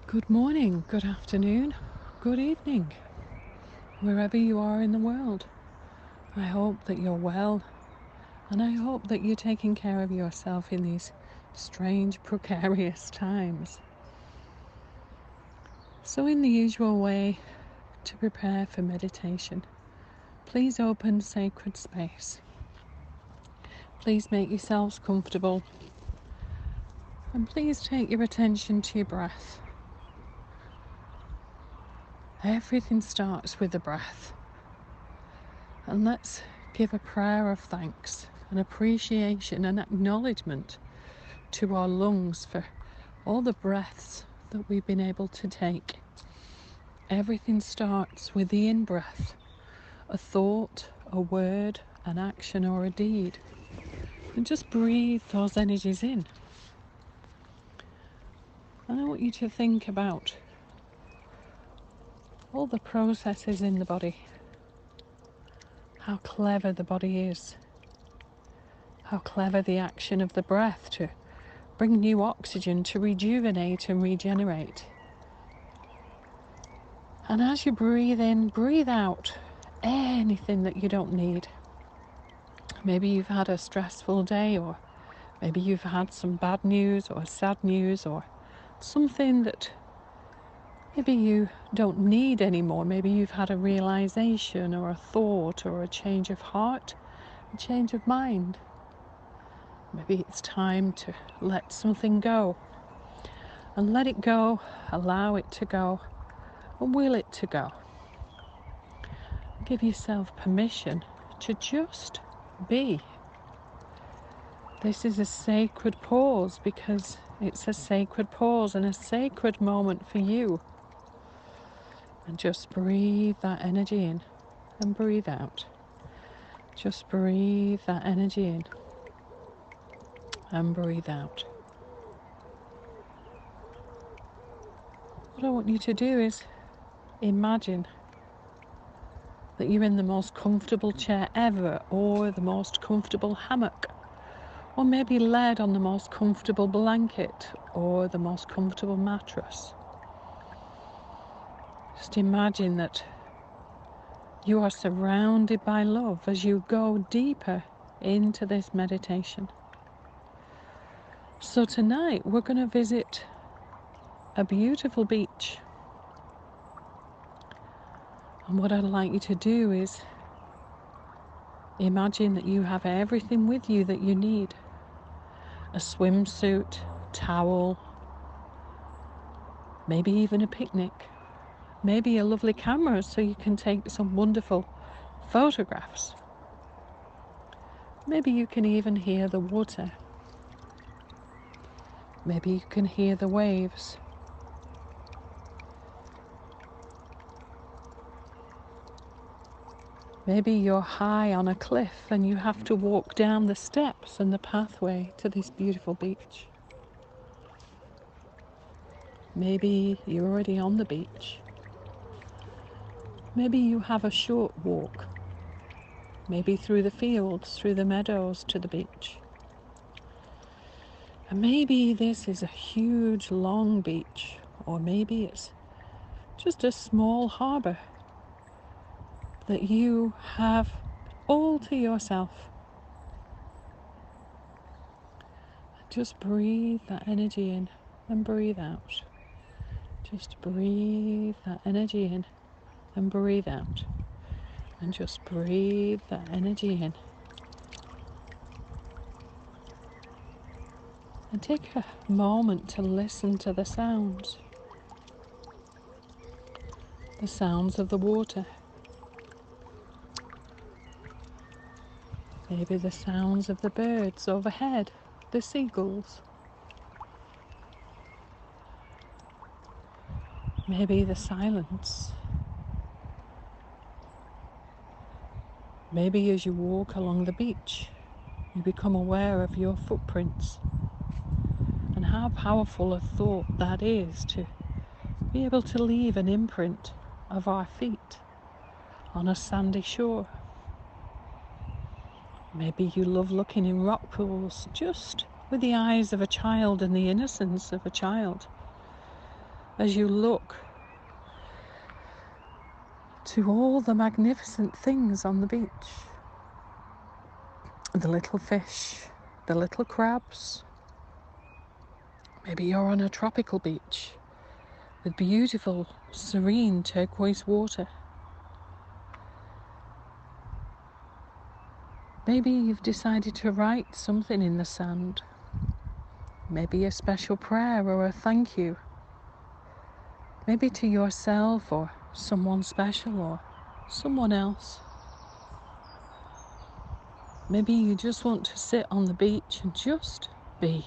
Good morning, good afternoon, good evening, wherever you are in the world. I hope that you're well, and I hope that you're taking care of yourself in these strange, precarious times. So in the usual way, to prepare for meditation, please open sacred space. Please make yourselves comfortable, and please take your attention to your breath. Everything starts with the breath. And let's give a prayer of thanks, an appreciation, an acknowledgement to our lungs for all the breaths that we've been able to take. Everything starts with the in-breath, a thought, a word, an action or a deed. And just breathe those energies in. And I want you to think about all the processes in the body. How clever the body is. How clever the action of the breath to bring new oxygen, to rejuvenate and regenerate. And as you breathe in, breathe out anything that you don't need. Maybe you've had a stressful day, or maybe you've had some bad news or sad news, or something that maybe you don't need anymore. Maybe you've had a realization or a thought or a change of heart, a change of mind. Maybe it's time to let something go. And let it go, allow it to go, and will it to go. Give yourself permission to just be. This is a sacred pause because it's a sacred pause and a sacred moment for you. And just breathe that energy in and breathe out. Just breathe that energy in and breathe out. What I want you to do is imagine that you're in the most comfortable chair ever, or the most comfortable hammock, or maybe laid on the most comfortable blanket or the most comfortable mattress. Just imagine that you are surrounded by love as you go deeper into this meditation. So tonight we're going to visit a beautiful beach. And what I'd like you to do is imagine that you have everything with you that you need. A swimsuit, towel, maybe even a picnic, maybe a lovely camera so you can take some wonderful photographs. Maybe you can even hear the water. Maybe you can hear the waves. Maybe you're high on a cliff and you have to walk down the steps and the pathway to this beautiful beach. Maybe you're already on the beach. Maybe you have a short walk. Maybe through the fields, through the meadows to the beach. And maybe this is a huge, long beach, or maybe it's just a small harbour that you have all to yourself. Just breathe that energy in and breathe out. Just breathe that energy in and breathe out. And just breathe that energy in. And take a moment to listen to the sounds. The sounds of the water. Maybe the sounds of the birds overhead, the seagulls. Maybe the silence. Maybe as you walk along the beach, you become aware of your footprints and how powerful a thought that is to be able to leave an imprint of our feet on a sandy shore. Maybe you love looking in rock pools just with the eyes of a child and the innocence of a child. as you look to all the magnificent things on the beach. The little fish, the little crabs. Maybe you're on a tropical beach with beautiful, serene turquoise water. Maybe you've decided to write something in the sand. Maybe a special prayer or a thank you. Maybe to yourself or someone special or someone else. Maybe you just want to sit on the beach and just be.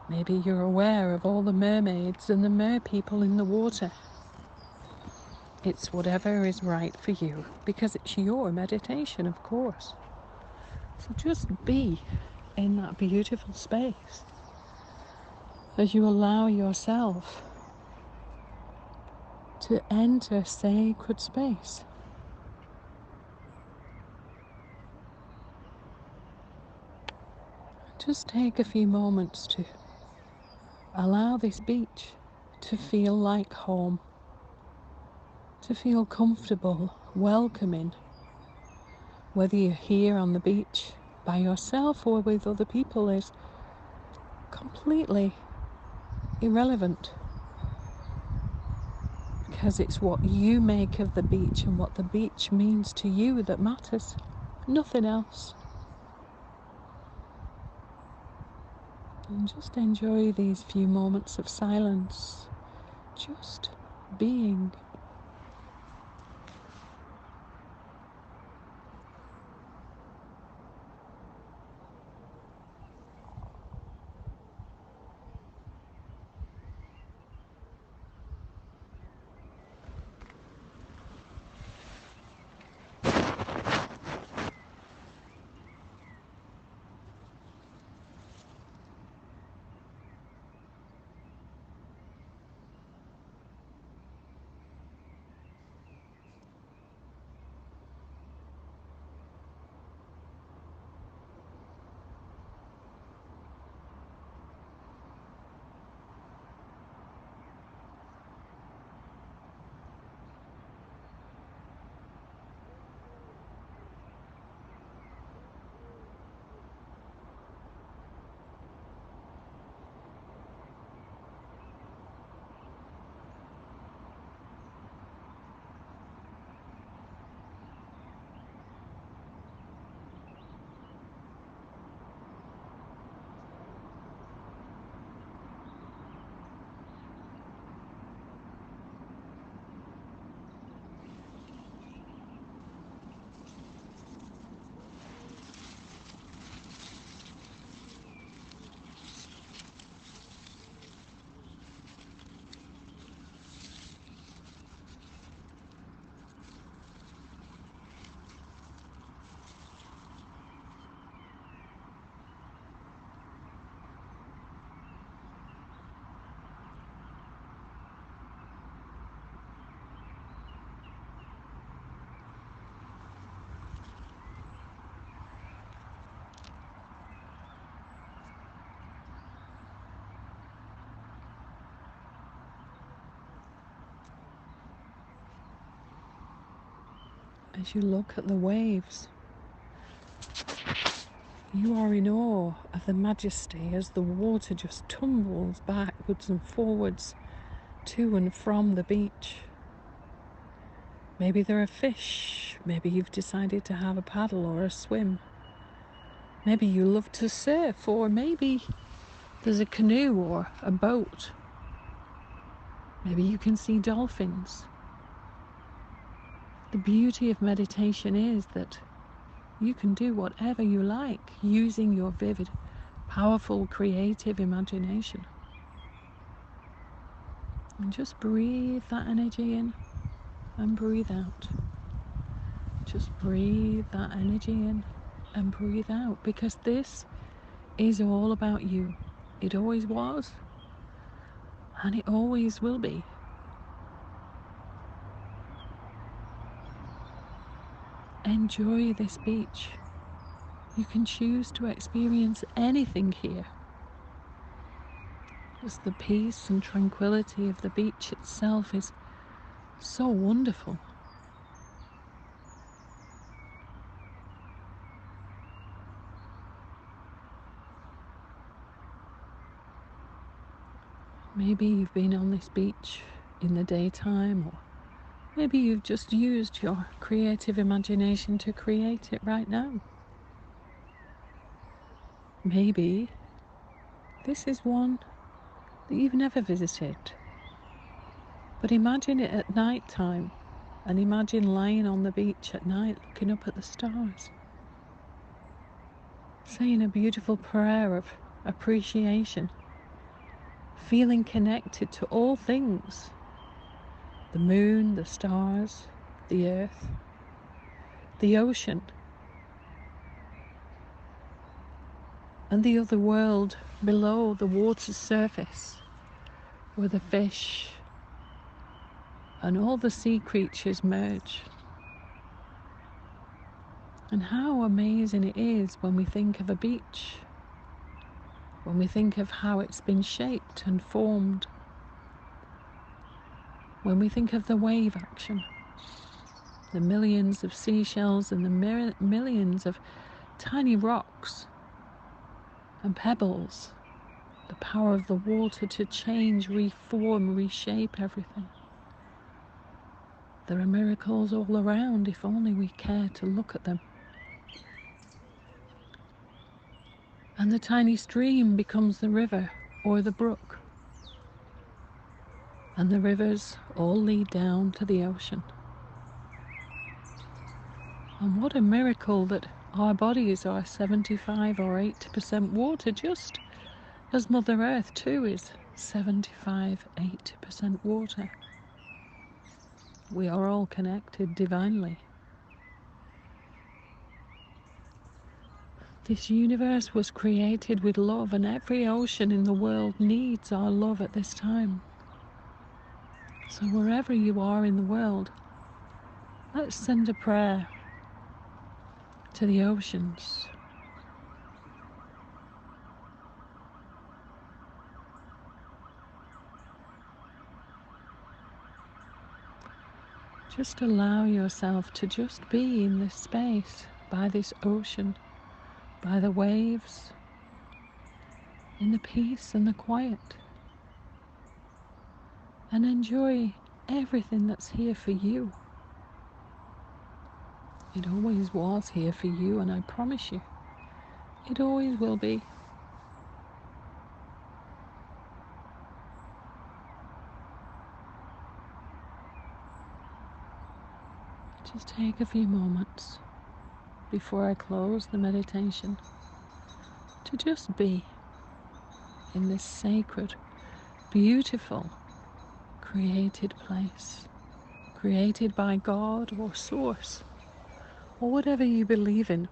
Maybe you're aware of all the mermaids and the merpeople in the water. It's whatever is right for you, because it's your meditation, of course. So just be in that beautiful space as you allow yourself to enter sacred space. Just take a few moments to allow this beach to feel like home, to feel comfortable, welcoming, whether you're here on the beach by yourself or with other people is completely irrelevant, because it's what you make of the beach and what the beach means to you that matters, nothing else. And just enjoy these few moments of silence, just being. As you look at the waves, you are in awe of the majesty as the water just tumbles backwards and forwards to and from the beach. Maybe there are fish, maybe you've decided to have a paddle or a swim. Maybe you love to surf, or maybe there's a canoe or a boat. Maybe you can see dolphins. The beauty of meditation is that you can do whatever you like using your vivid, powerful, creative imagination. And just breathe that energy in and breathe out. Just breathe that energy in and breathe out, because this is all about you. It always was, and it always will be. Enjoy this beach. You can choose to experience anything here. Just the peace and tranquility of the beach itself is so wonderful. Maybe you've been on this beach in the daytime, or maybe you've just used your creative imagination to create it right now. Maybe this is one that you've never visited. But imagine it at night time, and imagine lying on the beach at night looking up at the stars, saying a beautiful prayer of appreciation, feeling connected to all things, the moon, the stars, the earth, the ocean, and the other world below the water's surface, where the fish and all the sea creatures merge. And how amazing it is when we think of a beach, when we think of how it's been shaped and formed, when we think of the wave action, the millions of seashells and the millions of tiny rocks and pebbles, the power of the water to change, reform, reshape everything. There are miracles all around if only we care to look at them. And the tiny stream becomes the river or the brook. And the rivers all lead down to the ocean. And what a miracle that our bodies are 75 or 80% water, just as Mother Earth too is 75, 80% water. We are all connected divinely. This universe was created with love, and every ocean in the world needs our love at this time. So wherever you are in the world, let's send a prayer to the oceans. Just allow yourself to just be in this space, by this ocean, by the waves, in the peace and the quiet. And enjoy everything that's here for you. It always was here for you, and I promise you, it always will be. Just take a few moments before I close the meditation to just be in this sacred, beautiful, created place, created by God or Source, or whatever you believe in.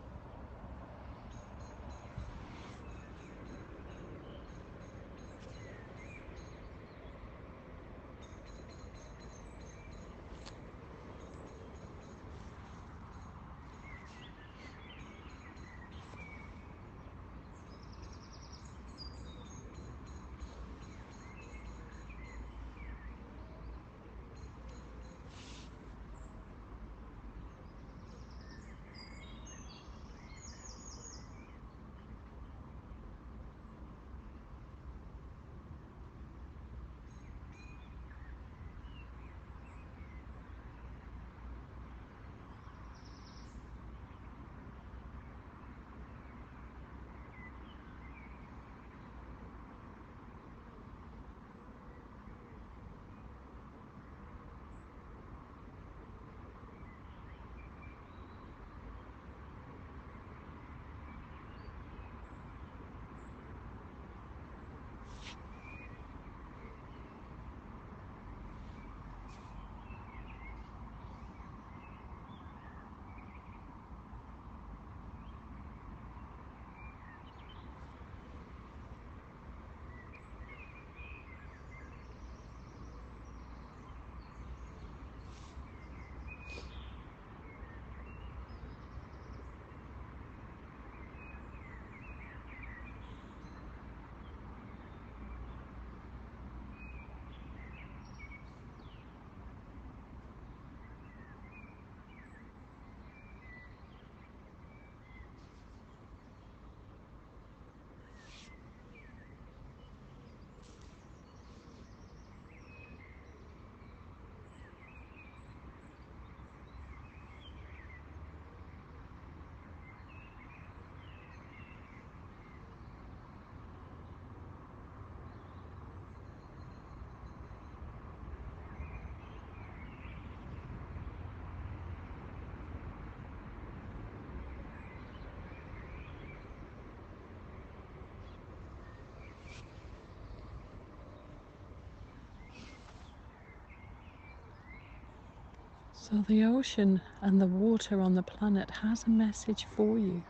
So the ocean and the water on the planet has a message for you.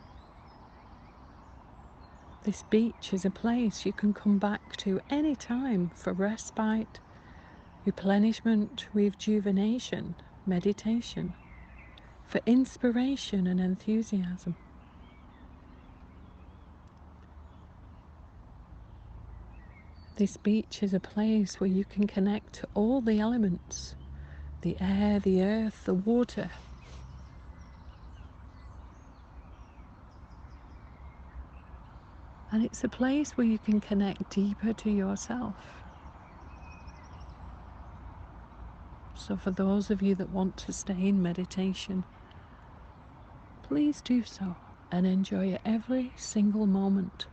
This beach is a place you can come back to any time for respite, replenishment, rejuvenation, meditation, for inspiration and enthusiasm. This beach is a place where you can connect to all the elements, the air, the earth, the water. And it's a place where you can connect deeper to yourself. So for those of you that want to stay in meditation, please do so and enjoy every single moment.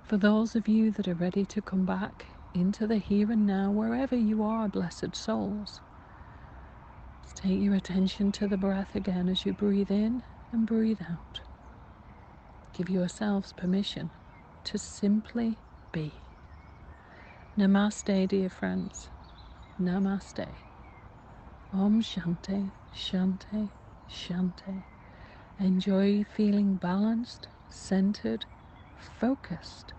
For those of you that are ready to come back into the here and now, wherever you are, blessed souls, take your attention to the breath again as you breathe in and breathe out. Give yourselves permission to simply be. Namaste, dear friends. Namaste. Om Shanti, Shanti, Shanti. Enjoy feeling balanced, centered, focused,